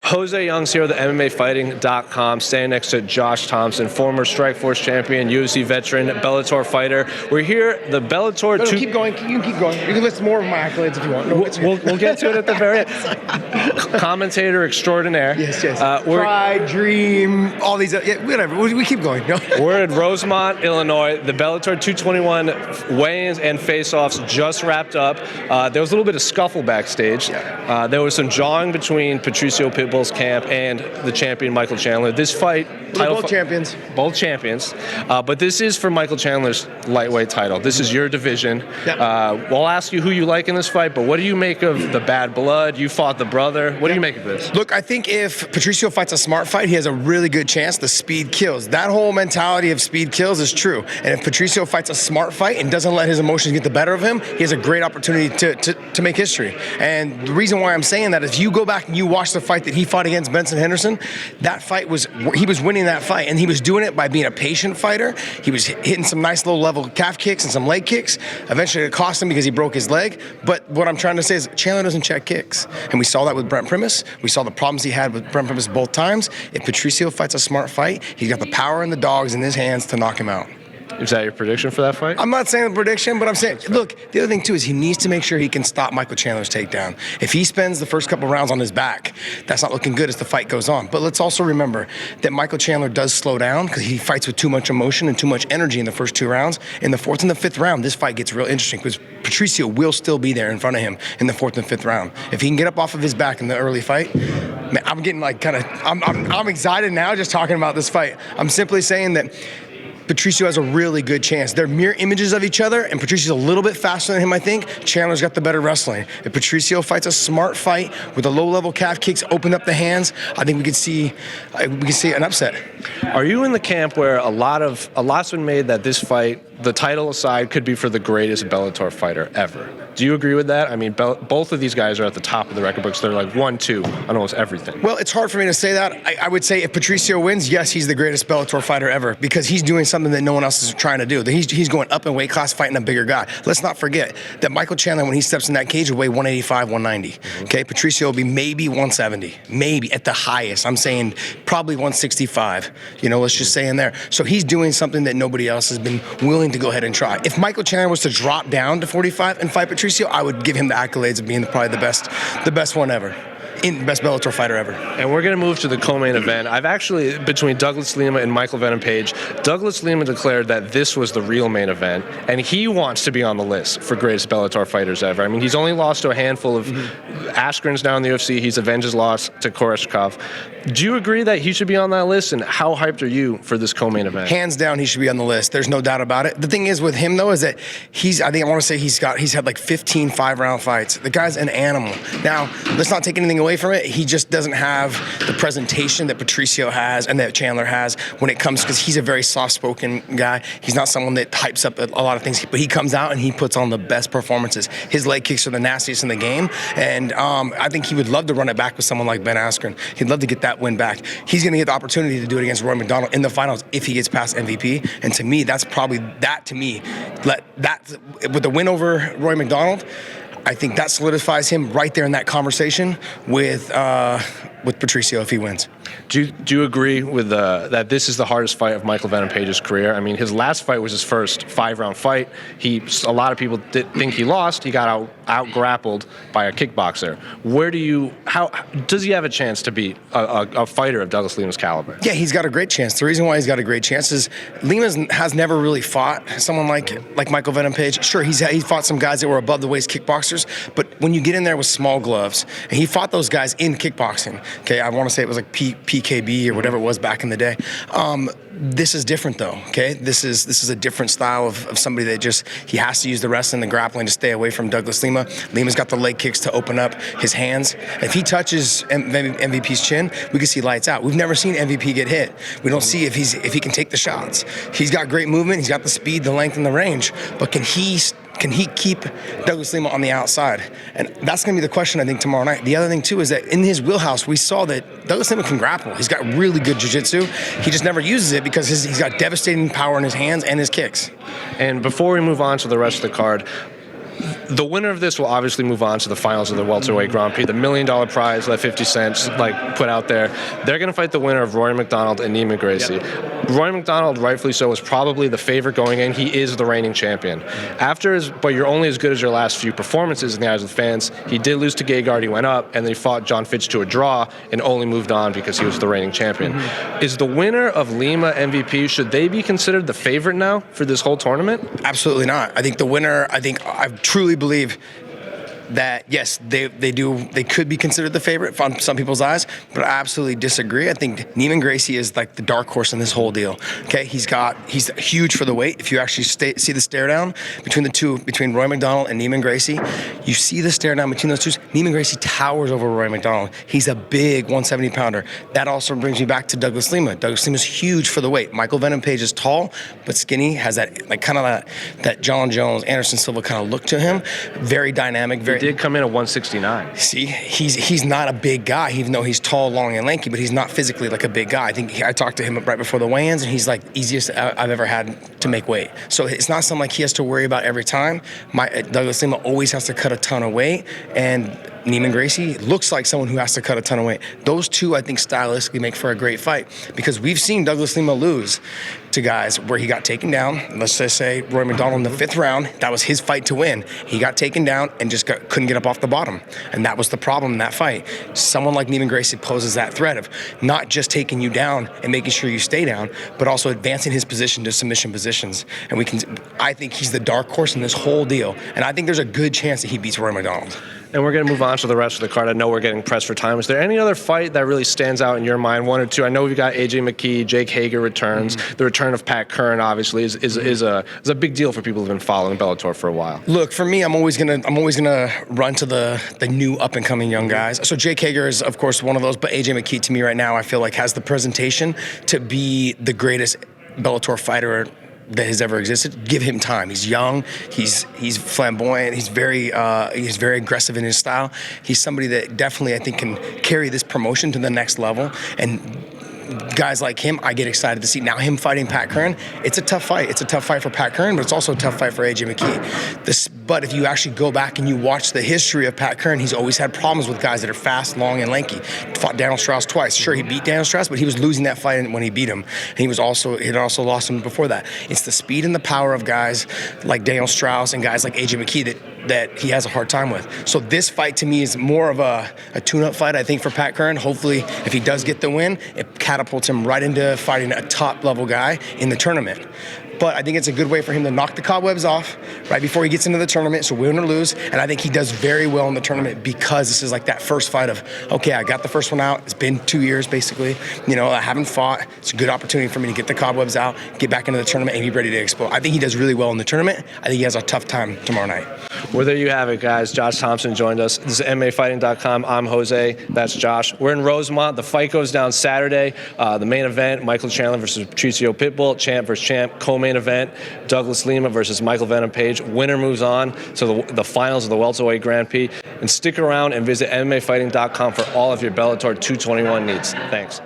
Jose Young's here, the MMAfighting.com, standing next to Josh Thomson, former Strikeforce champion, UFC veteran, Bellator fighter. We're here, the Bellator... Keep going. You can keep going. You can list more of my accolades if you want. No, we'll get to it at the very end. Commentator extraordinaire. Yes. Pride, dream, all these... Yeah, whatever. We keep going. No. We're in Rosemont, Illinois. The Bellator 221 weigh-ins and face-offs just wrapped up. There was a little bit of scuffle backstage. There was some jawing between Patricio Pitbulls camp and the champion Michael Chandler. This fight... Both champions. Both champions. But this is for Michael Chandler's lightweight title. This is your division. Yep. We'll ask you who you like in this fight, but what do you make of the bad blood? You fought the brother. What do you make of this? Look, I think if Patricio fights a smart fight, he has a really good chance. The speed kills. That whole mentality of speed kills is true. And if Patricio fights a smart fight and doesn't let his emotions get the better of him, he has a great opportunity to make history. And the reason why I'm saying that is if you go back and you watch the fight that he fought against Benson Henderson, that fight he was winning that fight, and he was doing it by being a patient fighter. He was hitting some nice low level calf kicks and some leg kicks. Eventually it cost him because he broke his leg. But what I'm trying to say is Chandler doesn't check kicks. And we saw that with Brent Primus. We saw the problems he had with Brent Primus both times. If Patricio fights a smart fight, he's got the power and the dogs in his hands to knock him out. Is that your prediction for that fight? I'm not saying a prediction, but I'm saying, look, the other thing too is he needs to make sure he can stop Michael Chandler's takedown. If he spends the first couple rounds on his back, that's not looking good as the fight goes on. But let's also remember that Michael Chandler does slow down because he fights with too much emotion and too much energy in the first two rounds. In the fourth and the fifth round, this fight gets real interesting because Patricio will still be there in front of him in the fourth and fifth round. If he can get up off of his back in the early fight, man, I'm getting like I'm excited now just talking about this fight. I'm simply saying that Patricio has a really good chance. They're mirror images of each other, and Patricio's a little bit faster than him, I think. Chandler's got the better wrestling. If Patricio fights a smart fight with the low-level calf kicks, open up the hands, I think we could see an upset. Are you in the camp where a lot's been made that this fight, the title aside, could be for the greatest Bellator fighter ever? Do you agree with that? I mean, both of these guys are at the top of the record books. They're like 1-2 on almost everything. Well, it's hard for me to say that. I would say if Patricio wins, yes, he's the greatest Bellator fighter ever because he's doing something that no one else is trying to do. He's going up in weight class, fighting a bigger guy. Let's not forget that Michael Chandler, when he steps in that cage, will weigh 185, 190. Okay, Patricio will be maybe 170, maybe at the highest. I'm saying probably 165. Let's just say in there. So he's doing something that nobody else has been willing to go ahead and try. If Michael Chandler was to drop down to 45 and fight Patricio, I would give him the accolades of being probably the best one ever. In best Bellator fighter ever. And we're going to move to the co-main event. I've actually, between Douglas Lima and Michael Venom Page, Douglas Lima declared that this was the real main event, and he wants to be on the list for greatest Bellator fighters ever. I mean, he's only lost to a handful of Askren's now in the UFC. He's avenged his loss to Koreshkov. Do you agree that he should be on that list, and how hyped are you for this co-main event? Hands down, he should be on the list. There's no doubt about it. The thing is with him, though, is that he's had like 15 5-round fights. The guy's an animal. Now, let's not take anything away from it. He just doesn't have the presentation that Patricio has and that Chandler has when it comes, because he's a very soft-spoken guy. He's not someone that hypes up a lot of things, but he comes out and he puts on the best performances. His leg kicks are the nastiest in the game, and I think he would love to run it back with someone like Ben Askren. He'd love to get that win back. He's going to get the opportunity to do it against Rory MacDonald in the finals if he gets past MVP, and to me, that's probably with the win over Rory MacDonald, I think that solidifies him right there in that conversation with Patricio if he wins. Do you agree with that this is the hardest fight of Michael Venom Page's career? I mean, his last fight was his first 5-round fight. A lot of people think he lost. He got out grappled by a kickboxer. How does he have a chance to beat a fighter of Douglas Lima's caliber? Yeah, he's got a great chance. The reason why he's got a great chance is Lima has never really fought someone like Michael Venom Page. Sure, he fought some guys that were above the waist kickboxers, but when you get in there with small gloves, and he fought those guys in kickboxing. Okay, I want to say it was like PKB or whatever it was back in the day. This is different though, okay? This is a different style of somebody that he has to use the wrestling and the grappling to stay away from Douglas Lima. Lima's got the leg kicks to open up his hands. If he touches MVP's chin, we can see lights out. We've never seen MVP get hit. We don't see if he can take the shots. He's got great movement, he's got the speed, the length, and the range, but can he keep Douglas Lima on the outside? And that's going to be the question, I think, tomorrow night. The other thing, too, is that in his wheelhouse, we saw that Douglas Lima can grapple. He's got really good jiu-jitsu. He just never uses it because he's got devastating power in his hands and his kicks. And before we move on to the rest of the card, the winner of this will obviously move on to the finals of the welterweight Grand Prix. The $1 million prize that 50 Cent put out there. They're going to fight the winner of Rory MacDonald and Niemann Gracie. Yep. Rory MacDonald, rightfully so, was probably the favorite going in. He is the reigning champion. But you're only as good as your last few performances in the eyes of the fans. He did lose to Gegard. He went up, and then he fought John Fitch to a draw and only moved on because he was the reigning champion. Is the winner of Lima MVP, should they be considered the favorite now for this whole tournament? Absolutely not. I think the winner, I truly believe that, yes, they could be considered the favorite from some people's eyes, but I absolutely disagree. I think Niemann Gracie is like the dark horse in this whole deal. Okay, he's huge for the weight. If you actually see the stare down between Rory MacDonald and Niemann Gracie, you see the stare down between those two. Niemann Gracie towers over Rory MacDonald. He's a big 170 pounder. That also brings me back to Douglas Lima. Douglas Lima's huge for the weight. Michael Venom Page is tall but skinny, has that John Jones, Anderson Silva kind of look to him. Very dynamic, very. He did come in at 169. See, he's not a big guy, even though he's tall, long, and lanky, but he's not physically like a big guy. I think I talked to him right before the weigh-ins, and he's like easiest I've ever had to make weight. So it's not something like he has to worry about every time. Douglas Lima always has to cut a ton of weight, and Niemann Gracie looks like someone who has to cut a ton of weight. Those two, I think, stylistically make for a great fight because we've seen Douglas Lima lose to guys where he got taken down. Let's just say Rory MacDonald in the 5th round, that was his fight to win. He got taken down and just couldn't get up off the bottom. And that was the problem in that fight. Someone like Niemann Gracie poses that threat of not just taking you down and making sure you stay down, but also advancing his position to submission positions. And I think he's the dark horse in this whole deal. And I think there's a good chance that he beats Rory MacDonald. And we're going to move on to the rest of the card. I know we're getting pressed for time. Is there any other fight that really stands out in your mind, one or two? I know we've got AJ McKee, Jake Hager returns. The return of Pat Curren, obviously, is a big deal for people who've been following Bellator for a while. Look, for me, I'm always gonna run to the new up and coming young guys. So Jake Hager is, of course, one of those, but AJ McKee to me right now, I feel like has the presentation to be the greatest Bellator fighter that has ever existed. Give him time. He's young. He's flamboyant. He's very aggressive in his style. He's somebody that definitely, I think, can carry this promotion to the next level. And guys like him, I get excited to see. Now him fighting Pat Curren, it's a tough fight. It's a tough fight for Pat Curren, but it's also a tough fight for AJ McKee. But if you actually go back and you watch the history of Pat Curren, he's always had problems with guys that are fast, long, and lanky. Fought Daniel Strauss twice. Sure, he beat Daniel Strauss, but he was losing that fight when he beat him. And he had also lost him before that. It's the speed and the power of guys like Daniel Strauss and guys like AJ McKee that he has a hard time with. So this fight to me is more of a tune-up fight, I think, for Pat Curren. Hopefully, if he does get the win, it catapults him right into fighting a top-level guy in the tournament. But I think it's a good way for him to knock the cobwebs off right before he gets into the tournament, so win or lose. And I think he does very well in the tournament because this is like that first fight of, okay, I got the first one out. It's been 2 years, basically. I haven't fought. It's a good opportunity for me to get the cobwebs out, get back into the tournament, and be ready to explode. I think he does really well in the tournament. I think he has a tough time tomorrow night. Well, there you have it, guys. Josh Thomson joined us. This is MMAfighting.com. I'm Jose. That's Josh. We're in Rosemont. The fight goes down Saturday. The main event, Michael Chandler versus Patricio Pitbull. Champ versus champ. Co-main event, Douglas Lima versus Michael Venom Page. Winner moves on to the finals of the welterweight Grand Prix. And stick around and visit MMAfighting.com for all of your Bellator 221 needs. Thanks.